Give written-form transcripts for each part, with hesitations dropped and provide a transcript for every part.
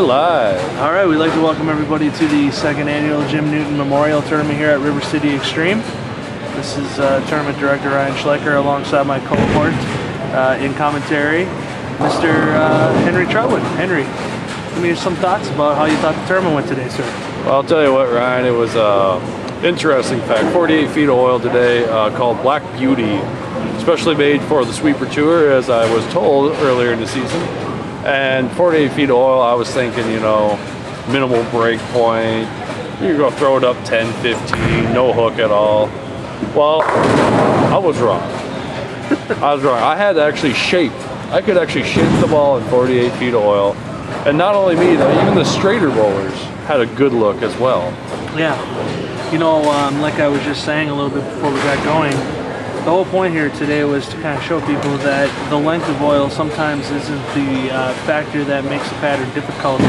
We're live. All right, we'd like to welcome everybody to the second annual Jim Newton Memorial Tournament here at River City Extreme. This is Tournament Director Ryan Schleicher alongside my cohort in commentary, Mr. Henry Trotwood. Henry, give me some thoughts about how you thought the tournament went today, sir. Well, I'll tell you what, Ryan, it was interesting fact. 48 feet of oil today called Black Beauty, especially made for the sweeper tour, as I was told earlier in the season. And 48 feet of oil, I was thinking, you know, minimal break point. You're going to throw it up 10, 15, no hook at all. Well, I was wrong. I was wrong. I had to actually shape. I could actually shape the ball in 48 feet of oil. And not only me, though, even the straighter bowlers had a good look as well. Yeah. You know, like I was just saying a little bit before we got going, the whole point here today was to kind of show people that the length of oil sometimes isn't the factor that makes the pattern difficult,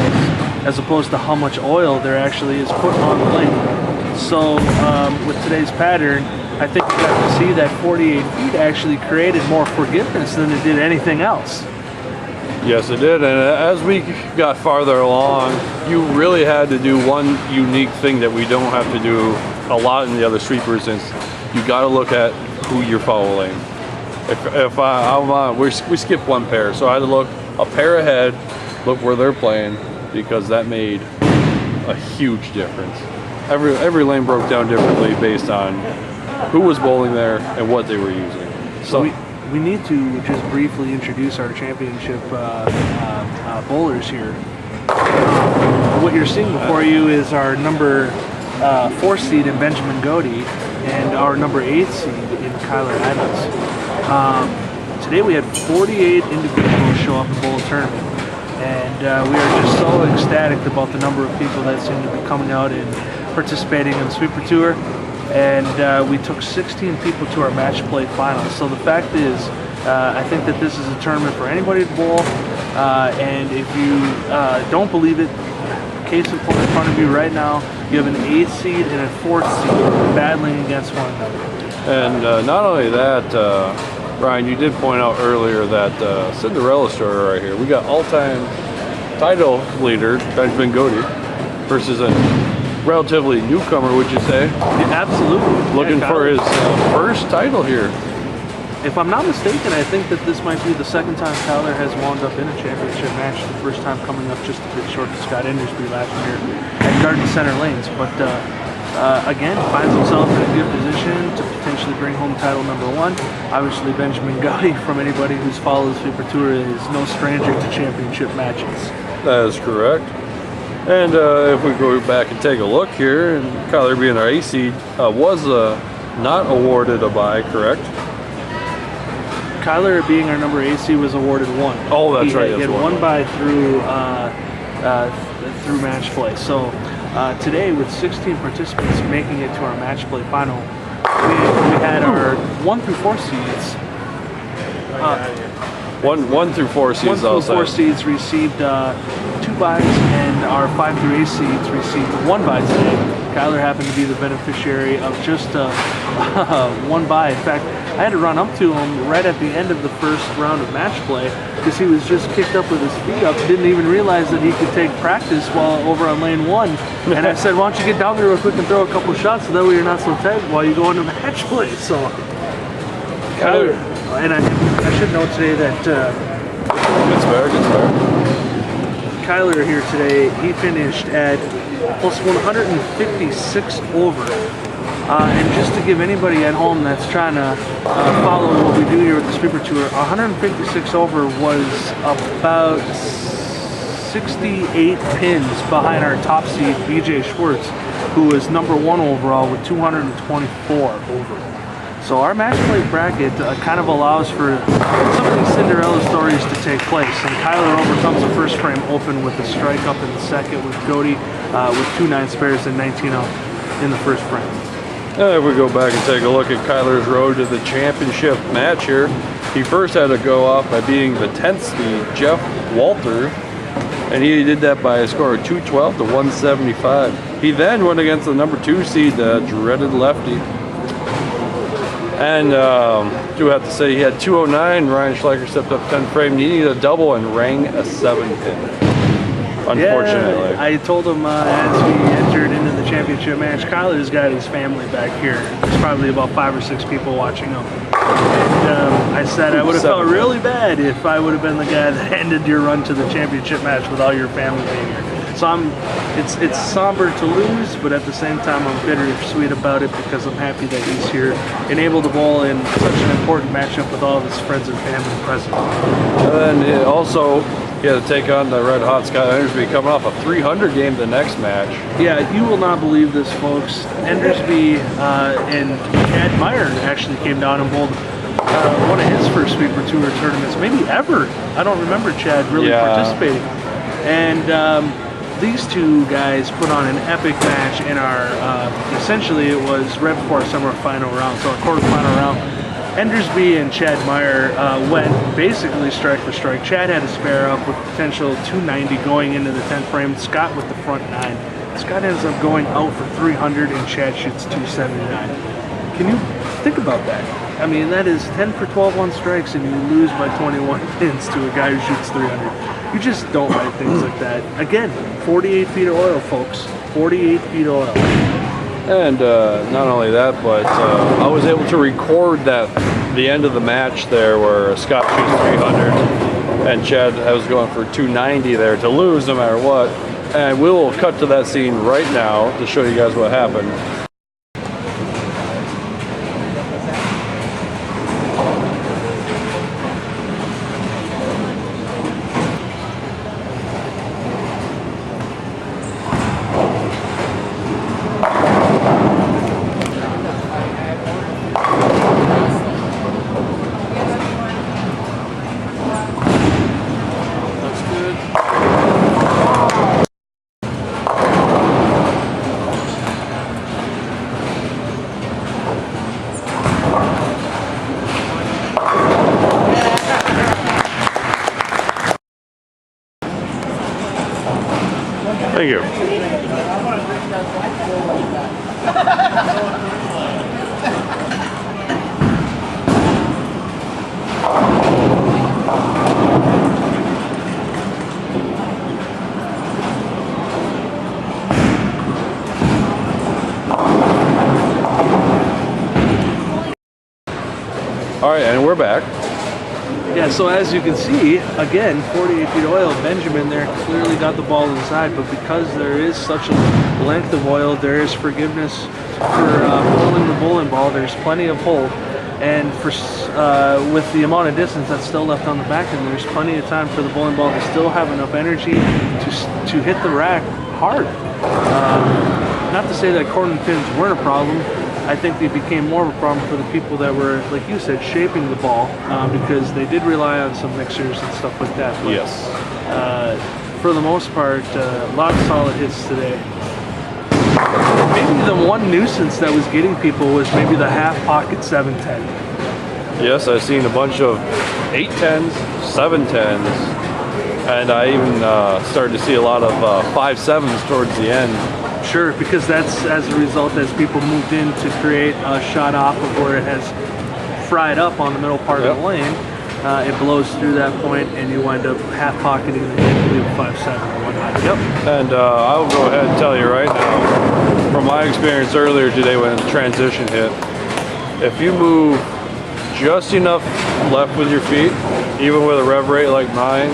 as opposed to how much oil there actually is put on the lane. So with today's pattern, I think we got to see that 48 feet actually created more forgiveness than it did anything else. Yes, it did. And as we got farther along, you really had to do one unique thing that we don't have to do a lot in the other sweepers, since you got to look at who you're following. We skipped one pair, so I had to look a pair ahead, look where they're playing, because that made a huge difference. Every lane broke down differently based on who was bowling there and what they were using. So we need to just briefly introduce our championship bowlers here. What you're seeing before you is our number 4 seed in Benjamin Goede and our number 8 seed in Kyler Adams. Today we had 48 individuals show up and bowl a tournament, and we are just so ecstatic about the number of people that seem to be coming out and participating in the sweeper tour. And we took 16 people to our match play finals. So the fact is, I think that this is a tournament for anybody to bowl. And if you don't believe it, case in point in front of you right now, you have an 8th seed and a 4th seed battling against one another. And not only that, Ryan, you did point out earlier that Cinderella story right here. We got all-time title leader Benjamin Goede versus a relatively newcomer, would you say? Yeah, absolutely. Looking for his first title here. If I'm not mistaken, I think that this might be the second time Kyler has wound up in a championship match. The first time coming up just a bit short of Scott Indersby last year at Garden Center Lanes. But again, finds himself in a good position to potentially bring home title number 1. Obviously, Benjamin Goede, from anybody who's followed the Sweeper Tour, is no stranger to championship matches. That is correct. And if we go back and take a look here, and Kyler being our A seed, was not awarded a bye, correct? Kyler, being our number 8 seed, was awarded 1. Oh, that's right. He had one bye through match play. So today, with 16 participants making it to our match play final, we had our 1 through 4 seeds. 1 through 4 seeds. 1 through 4 seeds received 2 byes, and our 5 through 8 seeds received 1 bye today. Kyler happened to be the beneficiary of just 1 bye. In fact, I had to run up to him right at the end of the first round of match play because he was just kicked up with his feet up, didn't even realize that he could take practice while over on lane 1. And I said, why don't you get down there real quick and throw a couple shots so that way you're not so tight while you go into match play. So Kyler, and I should note today that Good start. Kyler here today, he finished at plus 156 over. And just to give anybody at home that's trying to follow what we do here with the Sweeper Tour, 156 over was about 68 pins behind our top seed, BJ Schwartz, who was number 1 overall with 224 over. So our match play bracket kind of allows for some of these Cinderella stories to take place. And Kyler overcomes the first frame open with a strike up in the second, with Goede with 2 9 spares and 19 out in the first frame. If we go back and take a look at Kyler's road to the championship match here, he first had to go off by beating the 10th seed, Jeff Walter, and he did that by a score of 212 to 175. He then went against the number 2 seed, the dreaded lefty. And do have to say he had 209. Ryan Schleicher stepped up 10 frame, needing a double and rang a 7 pin. unfortunately. Yeah, I told him as we entered into the championship match, Kyler's got his family back here. There's probably about 5 or 6 people watching him. And I said I would have felt really bad if I would have been the guy that ended your run to the championship match with all your family being here. So it's somber to lose, but at the same time I'm bittersweet about it because I'm happy that he's here and able to bowl in such an important matchup with all of his friends and family present. And then also, he had to take on the red hot Scott Endersby coming off a 300 game the next match. Yeah, you will not believe this, folks. Endersby and Chad Meyer actually came down and bowled one of his first Sweeper Tour tournaments, maybe ever. I don't remember Chad really participating. And these two guys put on an epic match in our, essentially it was right before our summer final round, so our quarterfinal round. Endersby and Chad Meyer went basically strike for strike. Chad had a spare up with potential 290 going into the 10th frame. Scott with the front 9. Scott ends up going out for 300 and Chad shoots 279. Can you think about that? I mean, that is 10 for 12 on strikes and you lose by 21 pins to a guy who shoots 300. You just don't write things like that. Again, 48 feet of oil, folks. 48 feet of oil. And not only that, but I was able to record the end of the match there where Scott shoots 300 and Chad was going for 290 there to lose no matter what. And we'll cut to that scene right now to show you guys what happened. Thank you. All right, and we're back. Yeah, so as you can see, again, 48 feet of oil, Benjamin there clearly got the ball inside, but because there is such a length of oil, there is forgiveness for bowling the bowling ball. There's plenty of hold, and for with the amount of distance that's still left on the back end, there's plenty of time for the bowling ball to still have enough energy to hit the rack hard. Not to say that corner pins weren't a problem. I think they became more of a problem for the people that were, like you said, shaping the ball because they did rely on some mixers and stuff like that. But, yes. For the most part, a lot of solid hits today. Maybe the one nuisance that was getting people was maybe the half pocket 710. Yes, I've seen a bunch of 810s, 710s, and I even started to see a lot of 5.7s towards the end. Sure, because that's as a result as people moved in to create a shot off of where it has fried up on the middle part of the lane. It blows through that point and you wind up half pocketing the 5.7 or whatnot. Yep. And I will go ahead and tell you right now, from my experience earlier today when the transition hit, if you move just enough left with your feet, even with a rev rate like mine,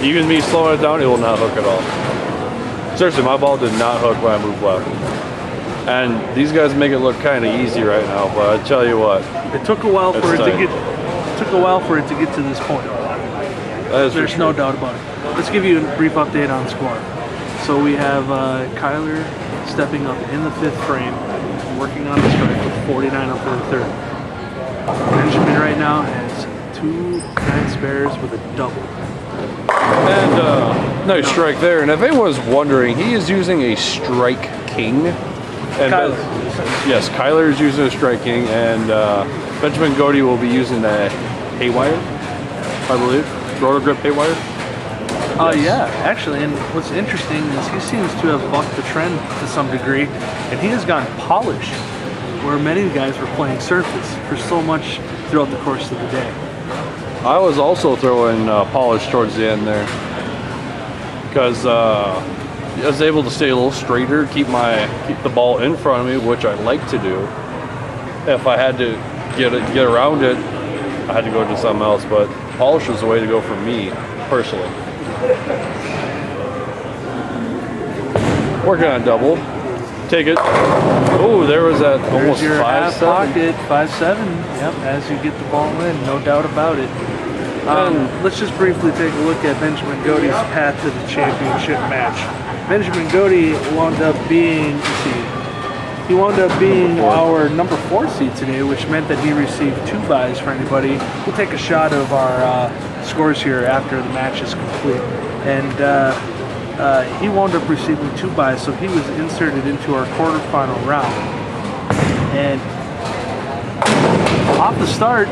even me slowing it down, it will not hook at all. Seriously, my ball did not hook when I moved left. And these guys make it look kind of easy right now, but I tell you what, it took a while for it tight. to get. It took a while for it to get to this point. There's no doubt about it. Let's give you a brief update on score. So we have Kyler stepping up in the 5th frame, working on the strike with 49 up in the 3rd. Benjamin right now has 2 9 spares with a double. And nice strike there. And if anyone's wondering, he is using a Strike King. And Kyler. Yes, Kyler is using a Strike King, and Benjamin Goede will be using a Haywire, I believe. Rotor Grip Haywire. Yeah, actually, and what's interesting is he seems to have bucked the trend to some degree, and he has gone polished, where many guys were playing surface for so much throughout the course of the day. I was also throwing polish towards the end there. because I was able to stay a little straighter, keep the ball in front of me, which I like to do. If I had to get around it, I had to go do something else, but polish was the way to go for me, personally. Working on double. Take it. Oh, there was that almost There's your 5-7. half pocket, 5-7. Yep, as you get the ball in, no doubt about it. Let's just briefly take a look at Benjamin Gode's path to the championship match. Benjamin Gode wound up being, he wound up being our number 4 seed today, which meant that he received 2 buys for anybody. We'll take a shot of our scores here after the match is complete. And he wound up receiving 2 buys, so he was inserted into our quarterfinal round. And off the start,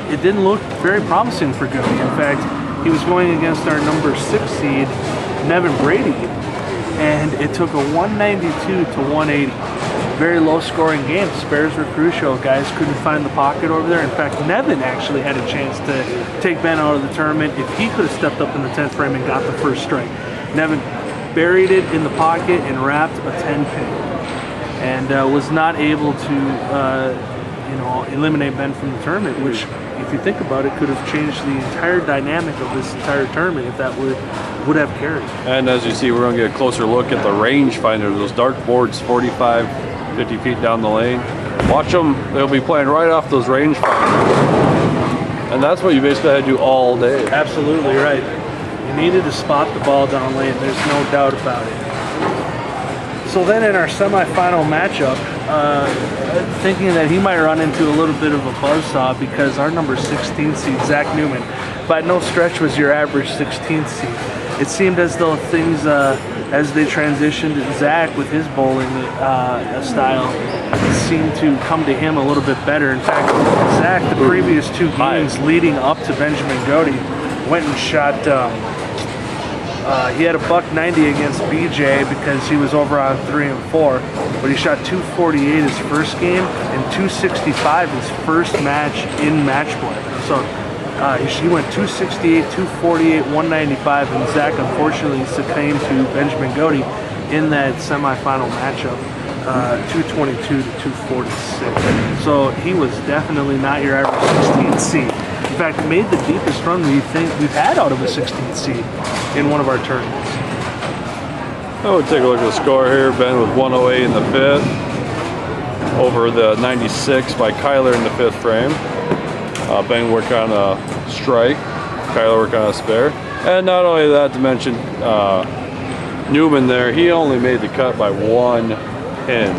it didn't look very promising for Gode. In fact, he was going against our number 6 seed, Nevin Brady, and it took a 192 to 180. Very low scoring game. Spares were crucial. Guys couldn't find the pocket over there. In fact, Nevin actually had a chance to take Ben out of the tournament if he could have stepped up in the 10th frame and got the first strike. Nevin buried it in the pocket and wrapped a 10 pin, and was not able to eliminate Ben from the tournament, which, if you think about it, could have changed the entire dynamic of this entire tournament if that would have carried. And as you see, we're going to get a closer look at the rangefinder, those dark boards 45, 50 feet down the lane. Watch them, they'll be playing right off those rangefinders. And that's what you basically had to do all day. Absolutely right. You needed to spot the ball down lane, there's no doubt about it. So then in our semifinal matchup, thinking that he might run into a little bit of a buzzsaw because our number 16 seed, Zach Newman, by no stretch was your average 16th seed. It seemed as though things, as they transitioned, Zach with his bowling style seemed to come to him a little bit better. In fact, Zach, the previous 2 games leading up to Benjamin Gode, went and shot, he had a $190 against BJ because he was over on 3 and 4, but he shot 248 his first game and 265 his first match in match play. So he went 268, 248, 195, and Zach unfortunately succumbed to Benjamin Gode in that semifinal matchup, 222 to 246. So he was definitely not your average 16th seed. In fact, made the deepest run we've had out of a 16th seed in one of our tournaments. Oh, we'll take a look at the score here. Ben with 108 in the 5th, over the 96 by Kyler in the 5th frame. Ben worked on a strike, Kyler worked on a spare. And not only that, to mention Newman there, he only made the cut by 1 pin.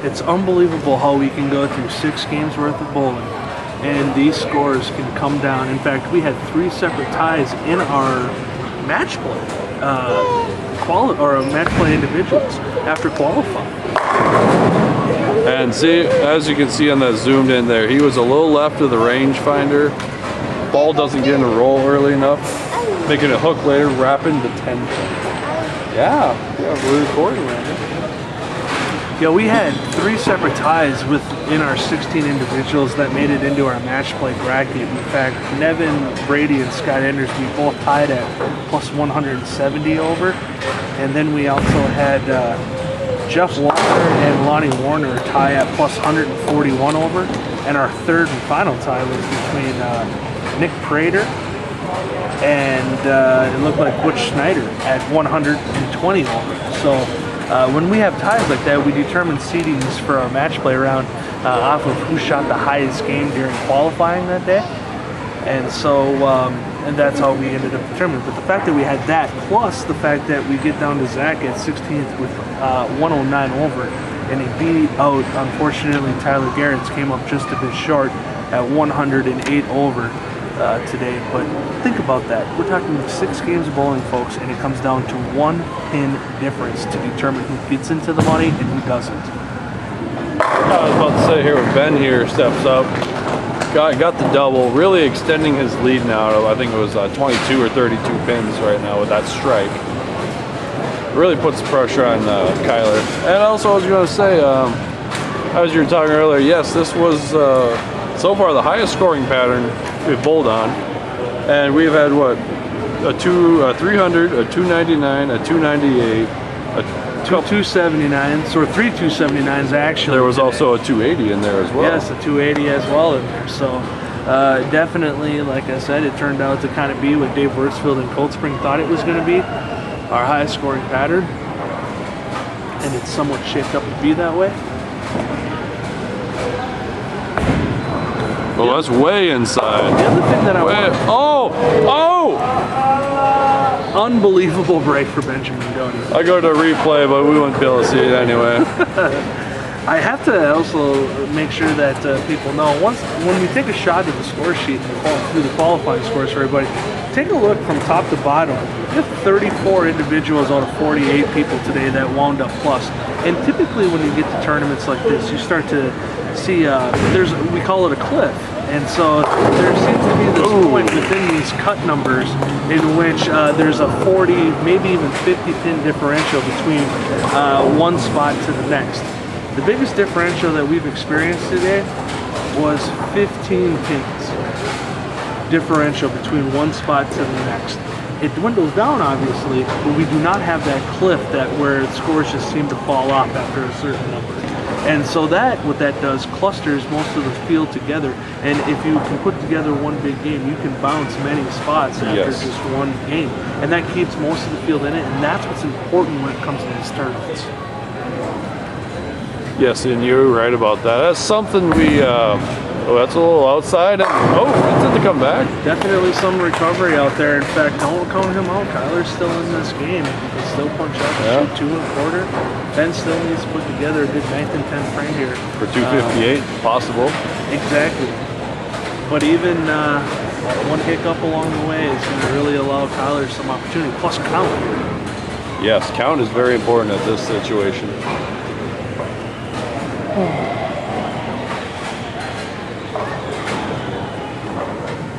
It's unbelievable how we can go through 6 games worth of bowling and these scores can come down. In fact, we had 3 separate ties in our match play, match play individuals after qualifying. And see, as you can see on that zoomed in there, he was a little left of the rangefinder. Ball doesn't get in a roll early enough, making it hook later, wrapping the 10 pin. Yeah, we're recording right now. Yeah, we had 3 separate ties within our 16 individuals that made it into our match play bracket. In fact, Nevin, Brady, and Scott Enders, we both tied at plus 170 over. And then we also had Jeff Walker and Lonnie Warner tie at plus 141 over. And our third and final tie was between Nick Prater and it looked like Butch Schneider at 120 over. So when we have ties like that, we determine seedings for our match play round off of who shot the highest game during qualifying that day. And so, and that's how we ended up determining. But the fact that we had that, plus the fact that we get down to Zach at 16th with 109 over, and he beat out, unfortunately, Tyler Garrett's came up just a bit short at 108 over today. But think about that. We're talking 6 games of bowling, folks, and it comes down to 1 pin difference to determine who gets into the money and who doesn't. I was about to say here, when Ben here steps up, got the double, really extending his lead now. I think it was 22 or 32 pins right now with that strike. Really puts pressure on Kyler. And also, I was going to say, as you were talking earlier, yes, this was so far the highest scoring pattern we've bowled on. And we've had, what, a 300, a 299, a 298, Two 279s, or three 279s actually. there was today. also a 280 in there as well. Yes, a 280 as well in there. So definitely, like I said, it turned out to kind of be what Dave Wurzfield and Cold Spring thought it was going to be, our highest scoring pattern, and it's somewhat shaped up to be that way. Well, that's way inside. The other thing that I want, unbelievable break for Benjamin Goede. I go to replay, but we wouldn't be able to see it anyway. I have to also make sure that people know, when we take a shot at the score sheet and through the qualifying scores for everybody, take a look from top to bottom. We have 34 individuals out of 48 people today that wound up plus. And typically when you get to tournaments like this, you start to see, we call it a cliff. And so there seems to be this point within these cut numbers in which there's a 40, maybe even 50 pin differential between one spot to the next. The biggest differential that we've experienced today was 15 pins differential between one spot to the next. It dwindles down obviously, but we do not have that cliff where scores just seem to fall off after a certain number. And so what that does, clusters most of the field together. And if you can put together one big game, you can bounce many spots after just one game. And that keeps most of the field in it, and that's what's important when it comes to these tournaments. Yes, and you're right about that. That's something that's a little outside. It didn't come back. Definitely some recovery out there. In fact, don't count him out. Kyler's still in this game. He can still punch out and shoot 2 1/4. Ben still needs to put together a good 9th and 10th frame here. For 258, possible. Exactly. But even one hiccup along the way is going to really allow Kyler some opportunity. Plus count. Yes, count is very important at this situation.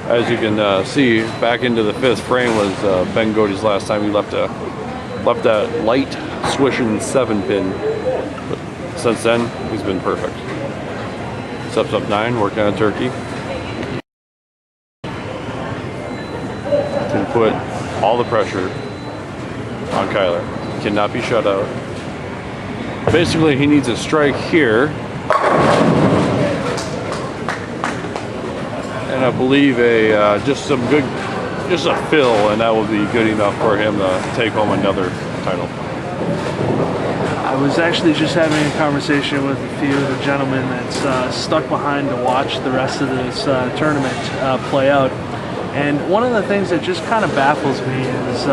As you can see, back into the 5th frame was Ben Gode's last time. He left that light swishing 7-pin. But since then, he's been perfect. Steps up 9, working on turkey. Can put all the pressure on Kyler. Cannot be shut out. Basically, he needs a strike here. And I believe just a fill, and that will be good enough for him to take home another title. I was actually just having a conversation with a few of the gentlemen that's stuck behind to watch the rest of this tournament play out. And one of the things that just kind of baffles me is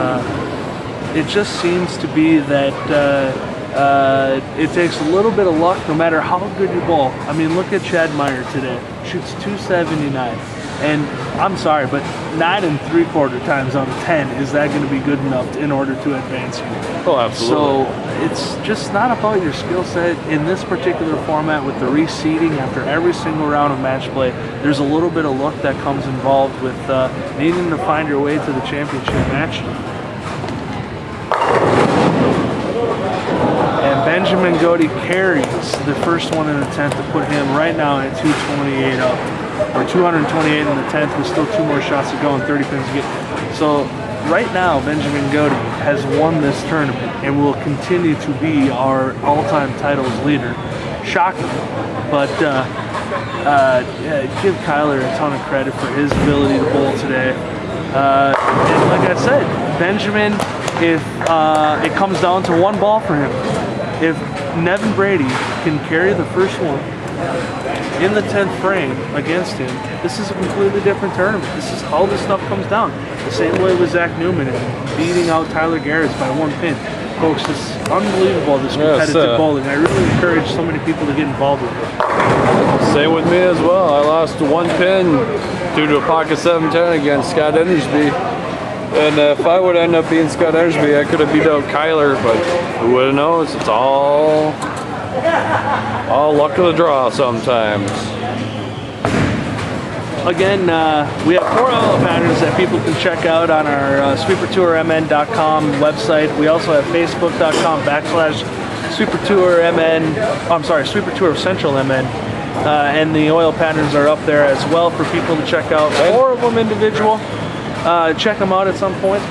it just seems to be that it takes a little bit of luck no matter how good you bowl. I mean, look at Chad Meyer today. Shoots 279. And I'm sorry, but 9 3/4 times out of 10, is that going to be good enough in order to advance you? Oh, absolutely. So it's just not about your skill set in this particular format with the reseeding after every single round of match play. There's a little bit of luck that comes involved with needing to find your way to the championship match. And Benjamin Goede carries the first one in the 10th to put him right now at 228 up. Or 228 in the 10th with still 2 more shots to go and 30 pins to get. So right now, Benjamin Goede has won this tournament and will continue to be our all-time titles leader. Shocking. But give Kyler a ton of credit for his ability to bowl today. And like I said, Benjamin, if it comes down to one ball for him, if Nevin Brady can carry the first one in the 10th frame against him, this is a completely different tournament. This is how this stuff comes down. The same way with Zach Newman and beating out Tyler Garris by 1 pin. Folks, this is unbelievable, this competitive bowling. I really encourage so many people to get involved with it. Same with me as well. I lost 1 pin due to a pocket 710 against Scott Endersby. And if I would end up being Scott Endersby, I could have beat out Kyler, but who would have known? It's all luck of the draw sometimes. Again, we have 4 oil patterns that people can check out on our sweepertourmn.com website. We also have facebook.com/sweepertourmn. I'm sorry, Sweeper Tour Central MN. And the oil patterns are up there as well for people to check out. 4 of them individual. check him out at some point.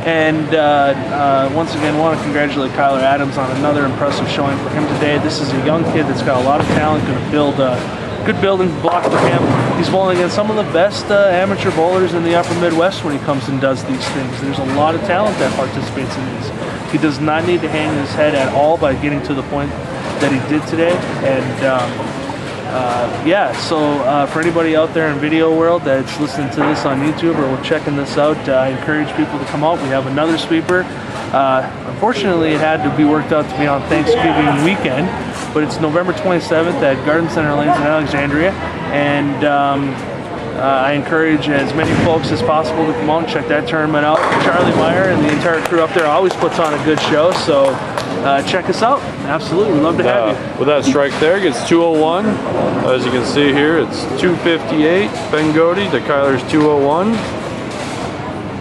And once again, want to congratulate Kyler Adams on another impressive showing for him today. This is a young kid that's got a lot of talent, going to build good building block for him. He's bowling against some of the best amateur bowlers in the upper Midwest when he comes and does these things. There's a lot of talent that participates in these. He does not need to hang his head at all by getting to the point that he did today. And yeah, so for anybody out there in video world that's listening to this on YouTube or checking this out, I encourage people to come out. We have another sweeper. Unfortunately, it had to be worked out to be on Thanksgiving weekend, but it's November 27th at Garden Center Lanes in Alexandria, and I encourage as many folks as possible to come out and check that tournament out. Charlie Meyer and the entire crew up there always puts on a good show, so check us out. Absolutely, we'd love to have you. With that strike there, gets 201. As you can see here, it's 258. Ben Goede to Kyler's 201.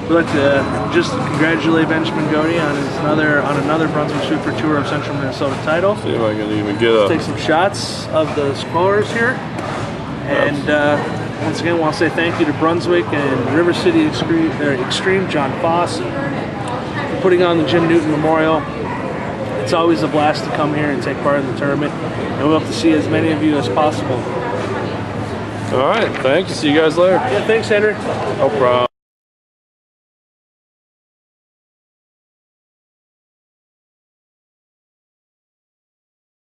We'd like to just congratulate Benjamin Goede on another Brunswick Sweeper Tour of Central Minnesota title. See if I can even get a... Take some shots of the scores here. And once again, I want to say thank you to Brunswick and River City Extreme John Foss for putting on the Jim Newton Memorial. It's always a blast to come here and take part in the tournament, and we hope to see as many of you as possible. All right, thanks. See you guys later. Yeah, thanks, Henry. No problem.